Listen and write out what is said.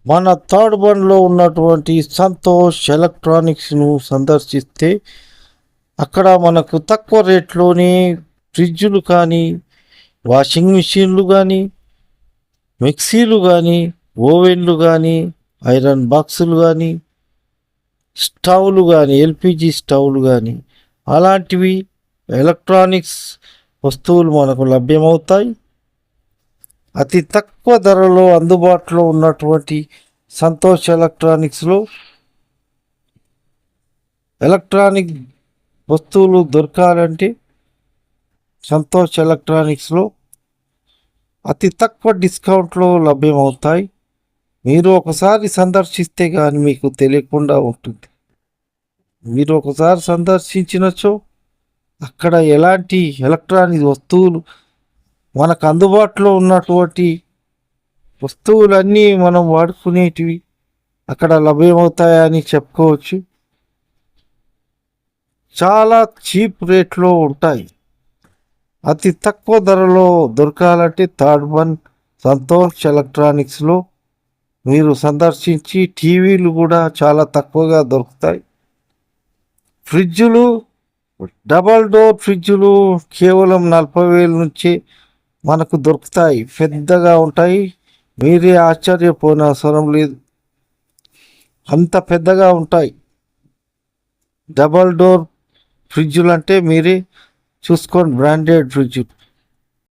మన థర్డ్ వన్లో ఉన్నటువంటి సంతోష్ ఎలక్ట్రానిక్స్ను సందర్శిస్తే అక్కడ మనకు తక్కువ రేట్లోనే ఫ్రిడ్జులు కానీ, వాషింగ్ మిషన్లు కానీ, మిక్సీలు కానీ, ఓవెన్లు కానీ, ఐరన్ బాక్సులు కానీ, స్టవ్లు కానీ, ఎల్పిజి స్టవ్లు కానీ, అలాంటివి ఎలక్ట్రానిక్స్ వస్తువులు మనకు లభ్యమవుతాయి. అతి తక్కువ ధరలో అందుబాటులో ఉన్నటువంటి సంతోష్ ఎలక్ట్రానిక్స్లో ఎలక్ట్రానిక్ వస్తువులు దొరకాలంటే సంతోష్ ఎలక్ట్రానిక్స్లో అతి తక్కువ డిస్కౌంట్లో లభ్యమవుతాయి. మీరు ఒకసారి సందర్శిస్తే కానీ మీకు తెలియకుండా ఉంటుంది. మీరు ఒకసారి సందర్శించినచో అక్కడ ఎలాంటి ఎలక్ట్రానిక్ వస్తువులు మనకు అందుబాటులో ఉన్నటువంటి వస్తువులన్నీ మనం వాడుకునేటివి అక్కడ లభ్యమవుతాయని చెప్పుకోవచ్చు. చాలా చీప్ రేట్లో ఉంటాయి. అతి తక్కువ ధరలో దొరకాలంటే థర్డ్ వన్ సంతోష్ ఎలక్ట్రానిక్స్లో మీరు సందర్శించి టీవీలు కూడా చాలా తక్కువగా దొరుకుతాయి. ఫ్రిడ్జులు, డబల్ డోర్ ఫ్రిడ్జులు కేవలం 40,000 నుంచి మనకు దొరుకుతాయి. పెద్దగా ఉంటాయి. మీరే ఆశ్చర్యపోనవసరం లేదు, అంత పెద్దగా ఉంటాయి. డబల్ డోర్ ఫ్రిడ్జులు అంటే మీరే చూసుకోండి, బ్రాండెడ్ ఫ్రిడ్జులు.